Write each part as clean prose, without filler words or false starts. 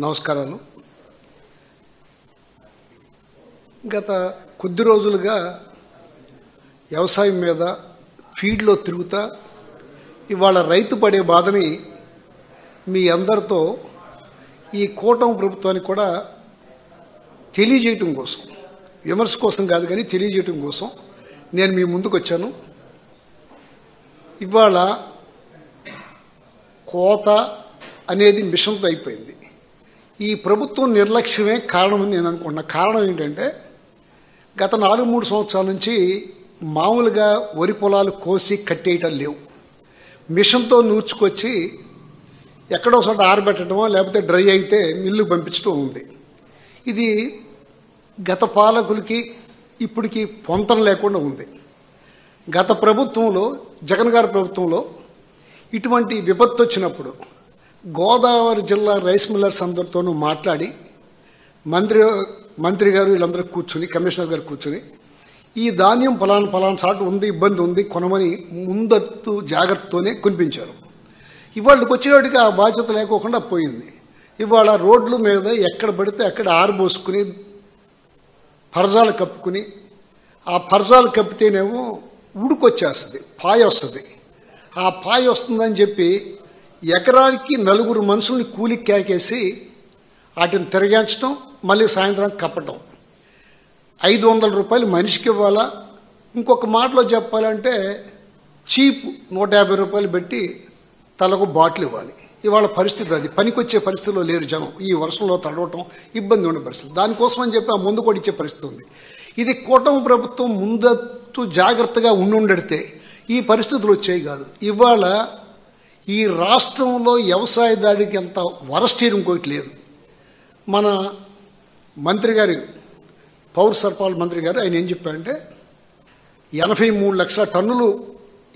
నమస్కారాలు. గత కొద్ది రోజులుగా వ్యవసాయం మీద ఫీల్డ్లో తిరుగుతా ఇవాళ రైతు పడే బాధని మీ అందరితో ఈ కూటమి ప్రభుత్వానికి కూడా తెలియజేయటం కోసం, విమర్శ కోసం కాదు కానీ తెలియజేయటం కోసం నేను మీ ముందుకు వచ్చాను. ఇవాళ కోత అనేది మిషన్తో అయిపోయింది. ఈ ప్రభుత్వం నిర్లక్ష్యమే కారణమని నేను అనుకుంటున్నా. కారణం ఏంటంటే గత 4-3 సంవత్సరాల నుంచి మామూలుగా వరి పొలాలు కోసి కట్టేయటం లేవు. మిషన్తో నూర్చుకొచ్చి ఎక్కడో చోట ఆరబెట్టడమో లేకపోతే డ్రై అయితే మిల్లు పంపించడం ఉంది. ఇది గత పాలకులకి ఇప్పటికి పొంతన లేకుండా ఉంది. గత ప్రభుత్వంలో, జగన్ గారి ప్రభుత్వంలో ఇటువంటి విపత్తు వచ్చినప్పుడు గోదావరి జిల్లా రైస్ మిల్లర్స్ అందరితోనూ మాట్లాడి మంత్రి గారు వీళ్ళందరూ కూర్చుని, కమిషనర్ గారు కూర్చుని ఈ ధాన్యం ఫలానా చాటు ఉంది, ఇబ్బంది ఉంది, కొనమని ముందత్తు జాగ్రత్తతోనే కొనిపించారు. ఇవాళకి వచ్చేవాడికి ఆ బాధ్యత లేకోకుండా పోయింది. ఇవాళ రోడ్ల మీద ఎక్కడ పడితే అక్కడ ఆరబోసుకుని పరజాలు కప్పుకుని, ఆ పరజాలు కప్పితేనేమో ఉడుకొచ్చేస్తుంది, పాయ వస్తుంది. ఆ పాయ వస్తుందని చెప్పి ఎకరానికి 4 మనుషుల్ని కూలికి కేకేసి వాటిని తిరగాల్చడం, మళ్ళీ సాయంత్రం కప్పటం. 500 రూపాయలు మనిషికి ఇవ్వాలా. ఇంకొక మాటలో చెప్పాలంటే చీప్ 150 రూపాయలు పెట్టి తలకు బాటిల్ ఇవ్వాలి. ఇవాళ పరిస్థితి అది. పనికొచ్చే పరిస్థితిలో లేరు జనం. ఈ వర్షంలో తడవటం ఇబ్బంది ఉండే పరిస్థితి. దానికోసం అని చెప్పి ఆ ముందు కూడా ఇచ్చే పరిస్థితి ఉంది. ఇది కూటమి ప్రభుత్వం ముందత్తు జాగ్రత్తగా ఉండుండితే ఈ పరిస్థితులు వచ్చేవి కాదు. ఇవాళ ఈ రాష్ట్రంలో వ్యవసాయ దాడికి అంత వరస్టీర్ ఇంకోటి లేదు. మన మంత్రి గారు, పౌర సరఫరాల మంత్రి గారు, ఆయన ఏం చెప్పారంటే 83 లక్షల టన్నులు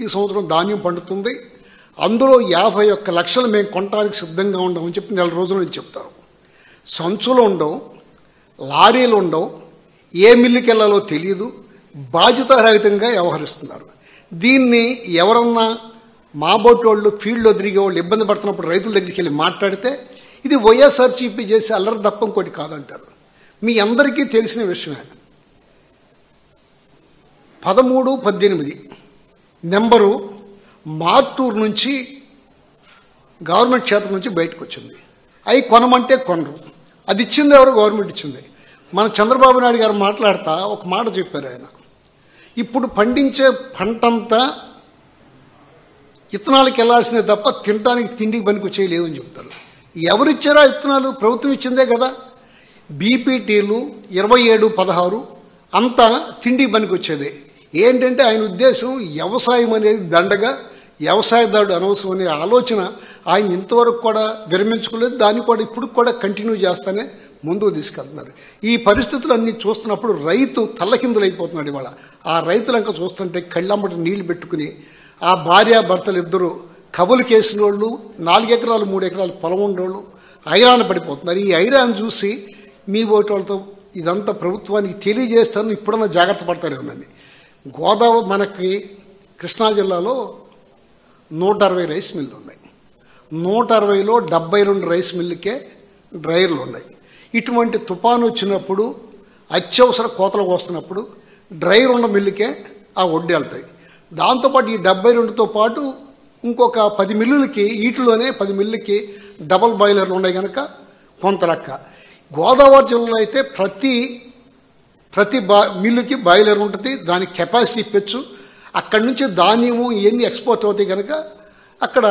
ఈ సంవత్సరం ధాన్యం పండుతుంది, అందులో 51 లక్షలు మేము కొనడానికి సిద్ధంగా ఉండమని చెప్పి 4 రోజుల నుంచి చెప్తారు. సంచులు ఉండవు, లారీలు ఉండవు, ఏ మిల్లుకి వెళ్ళాలో తెలియదు, బాధ్యతారహితంగా వ్యవహరిస్తున్నారు. దీన్ని ఎవరన్నా మా బోటోళ్ళు, ఫీల్డ్లో తిరిగే వాళ్ళు ఇబ్బంది పడుతున్నప్పుడు రైతుల దగ్గరికి వెళ్ళి మాట్లాడితే ఇది వైఎస్ఆర్సీపీ చేసి అల్లరి తప్ప ఇంకోటి కాదంటారు. మీ అందరికీ తెలిసిన విషయమే. 13-18 నెంబరు మార్టూరు నుంచి గవర్నమెంట్ క్షేత్రం నుంచి బయటకు వచ్చింది. అవి కొనమంటే కొనరు. అది ఇచ్చింది ఎవరు? గవర్నమెంట్ ఇచ్చింది. మన చంద్రబాబు నాయుడు గారు మాట్లాడుతూ ఒక మాట చెప్పారు. ఆయన ఇప్పుడు పండించే పంటంతా ఇత్తనాలకు వెళ్ళాల్సిందే తప్ప తినడానికి తిండికి పనికి చేయలేదు అని చెప్తారు. ఎవరిచ్చారో ఇత్తనాలు? ప్రభుత్వం ఇచ్చిందే కదా. బీపీటీలు 27-16 అంతా తిండికి పనికి వచ్చేదే. ఏంటంటే ఆయన ఉద్దేశం వ్యవసాయం అనేది దండగా, వ్యవసాయదారుడు అనవసరం అనే ఆలోచన ఆయన ఇంతవరకు కూడా విరమించుకోలేదు. దాన్ని కూడా ఇప్పుడు కూడా కంటిన్యూ చేస్తానే ముందుకు తీసుకెళ్తున్నారు. ఈ పరిస్థితులన్నీ చూస్తున్నప్పుడు రైతు తల్లకిందులైపోతున్నాడు. ఇవాళ ఆ రైతులంక చూస్తుంటే కళ్ళమ్మటి నీళ్లు పెట్టుకుని ఆ భార్యాభర్తలు ఇద్దరు కబులు కేసిన వాళ్ళు, 4 ఎకరాలు 3 ఎకరాలు పొలం ఉండేవాళ్ళు ఐరాన్ పడిపోతున్నారు. ఈ ఐరాన్ చూసి మీ ఓటు వాళ్ళతో ఇదంతా ప్రభుత్వానికి తెలియజేస్తాను, ఇప్పుడన్నా జాగ్రత్త పడతారేమోనని. గోదావరి మనకి కృష్ణా జిల్లాలో 160 రైస్ మిల్లు ఉన్నాయి. 160లో 72 రైస్ మిల్లుకే డ్రైయర్లు ఉన్నాయి. ఇటువంటి తుఫాను వచ్చినప్పుడు, అత్యవసర కోతలకు వస్తున్నప్పుడు డ్రైయర్ ఉన్న మిల్లుకే ఆ వడ్డీ వెళ్తాయి. దాంతోపాటు ఈ 72తో పాటు ఇంకొక 10 మిల్లులకి, వీటిలోనే 10 మిల్లులకి డబల్ బాయిలర్లు ఉన్నాయి కనుక కొంత లెక్క. గోదావరి జిల్లాలో అయితే ప్రతి మిల్లుకి బాయిలర్ ఉంటుంది. దానికి కెపాసిటీ ఇప్పచ్చు. అక్కడి నుంచి ధాన్యము ఇవన్నీ ఎక్స్పోర్ట్ అవుతాయి కనుక అక్కడ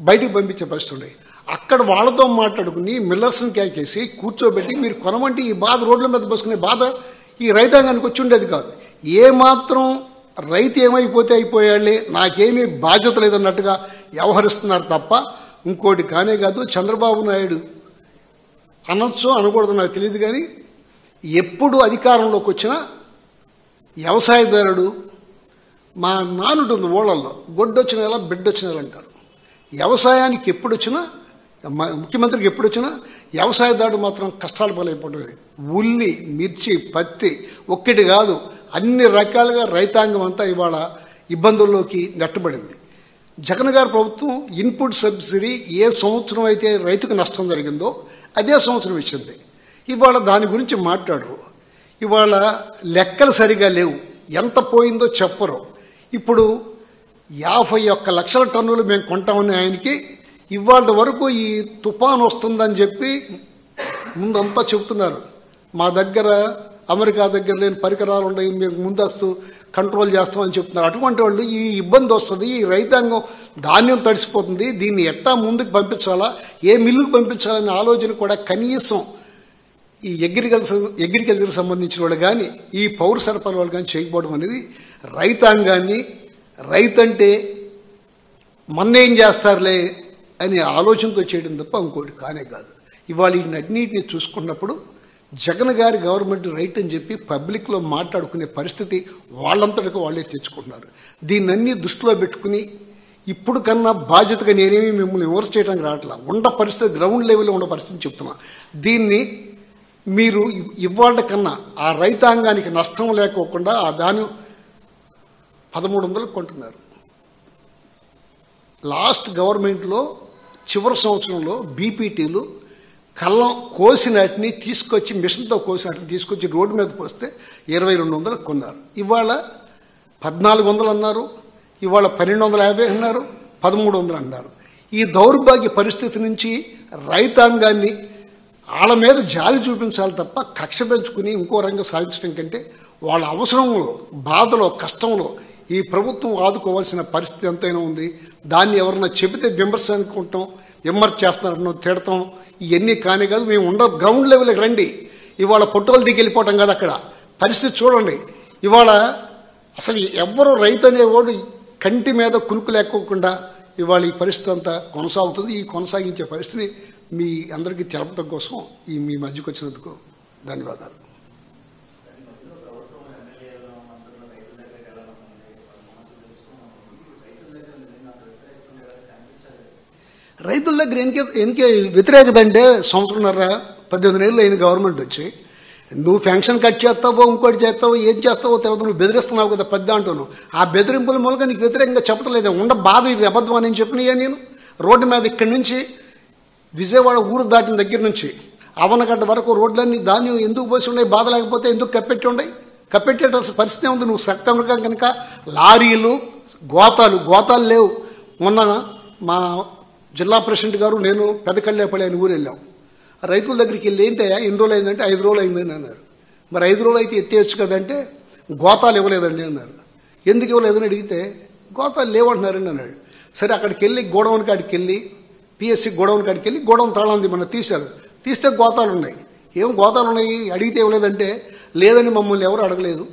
బయటికి పంపించే పరిస్థితి ఉన్నాయి. అక్కడ వాళ్ళతో మాట్లాడుకుని మిల్లర్స్ని కేకేసి కూర్చోబెట్టి మీరు కొనమంటే ఈ బాధ, రోడ్ల మీద బసుకునే బాధ ఈ రైతాంగానికి వచ్చి ఉండేది కాదు. ఏమాత్రం రైతు ఏమైపోతే అయిపోయాళ్ళే, నాకేమీ బాధ్యత లేదన్నట్టుగా వ్యవహరిస్తున్నారు తప్ప ఇంకోటి కానే కాదు. చంద్రబాబు నాయుడు అనొచ్చో అనకూడదు నాకు తెలియదు కానీ ఎప్పుడు అధికారంలోకి వచ్చినా వ్యవసాయదారుడు, మా నానుంటుంది ఊళ్ళల్లో, గొడ్డొచ్చిన ఎలా బిడ్డొచ్చిన ఎలా అంటారు. వ్యవసాయానికి ఎప్పుడు వచ్చినా, ముఖ్యమంత్రికి ఎప్పుడు వచ్చినా వ్యవసాయదారుడు మాత్రం కష్టాలు పాలైపోతుంది. ఉల్లి, మిర్చి, పత్తి ఒక్కటి కాదు, అన్ని రకాలుగా రైతాంగం అంతా ఇవాళ ఇబ్బందుల్లోకి నెట్టబడింది. జగన్ గారి ప్రభుత్వం ఇన్పుట్ సబ్సిడీ ఏ సంవత్సరం అయితే రైతుకు నష్టం జరిగిందో అదే సంవత్సరం ఇచ్చింది. ఇవాళ దాని గురించి మాట్లాడరు. ఇవాళ లెక్కలు సరిగా లేవు, ఎంత పోయిందో చెప్పరు. ఇప్పుడు 51 లక్షల టన్నులు మేము కొంటామని ఆయనకి ఇవాళ వరకు ఈ తుఫాన్ వస్తుందని చెప్పి ముందంతా చెబుతున్నారు. మా దగ్గర అమెరికా దగ్గర లేని పరికరాలు ఉన్నాయి, మేము ముందస్తు కంట్రోల్ చేస్తామని చెప్తున్నారు. అటువంటి వాళ్ళు ఈ ఇబ్బంది వస్తుంది, ఈ రైతాంగం ధాన్యం తడిసిపోతుంది, దీన్ని ఎట్టా ముందుకు పంపించాలా, ఏ మిల్లుకు పంపించాలనే ఆలోచన కూడా కనీసం ఈ అగ్రికల్చర్ సంబంధించిన వాళ్ళు కానీ ఈ పౌర సరఫరా వాళ్ళు కానీ చేయకపోవడం అనేది రైతాంగాన్ని రైతంటే మన్నేం చేస్తారులే అనే ఆలోచనతో చేయడం తప్ప ఇంకోటి కానే కాదు. ఇవాళ వీటినన్నింటినీ చూసుకున్నప్పుడు జగన్ గారి గవర్నమెంట్ రైట్ అని చెప్పి పబ్లిక్లో మాట్లాడుకునే పరిస్థితి వాళ్ళంతటికి వాళ్ళే తెచ్చుకుంటున్నారు. దీన్నన్నీ దృష్టిలో పెట్టుకుని ఇప్పుడు కన్నా బాధ్యతగా నేనేమి మిమ్మల్ని విమర్శ చేయడానికి రావట్లా, ఉన్న పరిస్థితి గ్రౌండ్ లెవెల్లో ఉన్న పరిస్థితి చెప్తున్నా. దీన్ని మీరు ఇవాళ కన్నా ఆ రైతాంగానికి నష్టం లేకోకుండా ఆ ధాన్యం 1300 కొంటున్నారు. లాస్ట్ గవర్నమెంట్లో చివరి సంవత్సరంలో బీపీటీలు కళ్ళం కోసినటిని తీసుకొచ్చి మిషన్తో కోసినట్టు తీసుకొచ్చి రోడ్డు మీద పోస్తే 2200 కొన్నారు. ఇవాళ 1400 అన్నారు, ఇవాళ 1250 అన్నారు, 1300 అన్నారు. ఈ దౌర్భాగ్య పరిస్థితి నుంచి రైతాంగాన్ని వాళ్ళ మీద జాలి చూపించాలి తప్ప కక్ష పెంచుకుని ఇంకో రంగం సాధించడం కంటే వాళ్ళ అవసరంలో, బాధలో, కష్టంలో ఈ ప్రభుత్వం ఆదుకోవాల్సిన పరిస్థితి ఎంతైనా ఉంది. దాన్ని ఎవరన్నా చెబితే విమర్శ అనుకుంటాం, విమర్శ చేస్తున్నారనో తిడతాం, ఇవన్నీ కానీ కాదు. మేము గ్రౌండ్ లెవెల్కి రండి. ఇవాళ పొట్టుకలు దిగి వెళ్ళిపోవటం కాదు, అక్కడ పరిస్థితి చూడండి. ఇవాళ అసలు ఎవ్వరూ రైతు అనేవాడు కంటి మీద కునుకు లేకోకుండా ఇవాళ ఈ పరిస్థితి అంతా కొనసాగుతుంది. ఈ కొనసాగించే పరిస్థితిని మీ అందరికీ తెలపడం కోసం ఈ మీ మధ్యకు వచ్చినందుకు ధన్యవాదాలు. రైతుల దగ్గర ఎన్నికే వ్యతిరేకత అంటే 1.5-18 ఏళ్ళు అయిన గవర్నమెంట్ వచ్చి నువ్వు పెన్షన్ కట్ చేస్తావో ఇంకోటి చేస్తావో ఏం చేస్తావో తెలియదు, నువ్వు బెదిరిస్తున్నావు కదా పెద్ద అంటాను. ఆ బెదిరింపుల మూలంగా నీకు వ్యతిరేకంగా చెప్పడం లేదు. బాధ ఇది అబద్ధం అని చెప్పినాయా నేను రోడ్డు మీద ఇక్కడి నుంచి విజయవాడ ఊరు దాటిన దగ్గర నుంచి అవనగడ్డ వరకు రోడ్లన్నీ ధాన్యం ఎందుకు పోసి ఉన్నాయి, బాధ లేకపోతే ఎందుకు కప్పెట్టి ఉన్నాయి? కప్పెట్టేట పరిస్థితి ఉంది. నువ్వు సెప్టెంబర్గా కనుక లారీలు గోతాలు లేవు. మొన్న మా జిల్లా ప్రెసిడెంట్ గారు నేను పెదకళ్ళేపల్లి అని ఊరు వెళ్ళాం. రైతుల దగ్గరికి వెళ్ళి ఏంటయ్యా ఎన్ని రోజులు అయిందంటే 5 రోజులు అయిందని అన్నారు. మరి 5 రోజులు అయితే ఎత్తేయచ్చు కదంటే గోతాలు ఇవ్వలేదండి అన్నారు. ఎందుకు ఇవ్వలేదని అడిగితే గోతాలు లేవంటున్నారండి అన్నాడు. సరే అక్కడికి వెళ్ళి గోడౌన్ కాడికి వెళ్ళి పిఎస్సి గోడౌన్ కాడికి వెళ్ళి గోడౌన్ తాళంది మన తీశారు. తీస్తే గోతాలు ఉన్నాయి. ఏం గోతాలు ఉన్నాయి అడిగితే ఇవ్వలేదంటే లేదని మమ్మల్ని ఎవరు అడగలేదు.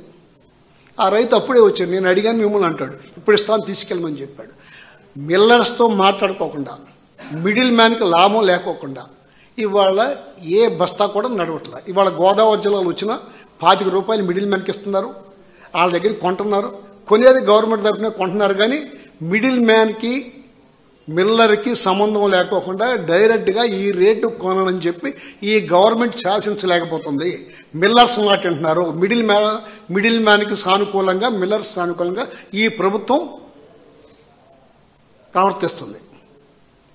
ఆ రైతు అప్పుడే వచ్చాడు, నేను అడిగాను మిమ్మల్ని అంటాడు, ఇప్పుడు ఇస్తాను తీసుకెళ్ళమని చెప్పాడు. మిల్లర్స్తో మాట్లాడుకోకుండా, మిడిల్ మ్యాన్కి లాభం లేకోకుండా ఇవాళ ఏ బస్తా కూడా నడవట్లా. ఇవాళ గోదావరి జిల్లాలో వచ్చిన 25 రూపాయలు మిడిల్ మ్యాన్కి ఇస్తున్నారు, వాళ్ళ దగ్గర కొంటున్నారు. కొనేది గవర్నమెంట్ తరఫున కొంటున్నారు. కానీ మిడిల్ మ్యాన్కి మిల్లర్కి సంబంధం లేకోకుండా డైరెక్ట్గా ఈ రేటు కొనని చెప్పి ఈ గవర్నమెంట్ శాసించలేకపోతుంది. మిల్లర్స్ మాట అంటున్నారు. మిడిల్ మ్యాన్కి సానుకూలంగా, మిల్లర్స్ సానుకూలంగా ఈ ప్రభుత్వం ప్రవర్తిస్తుంది.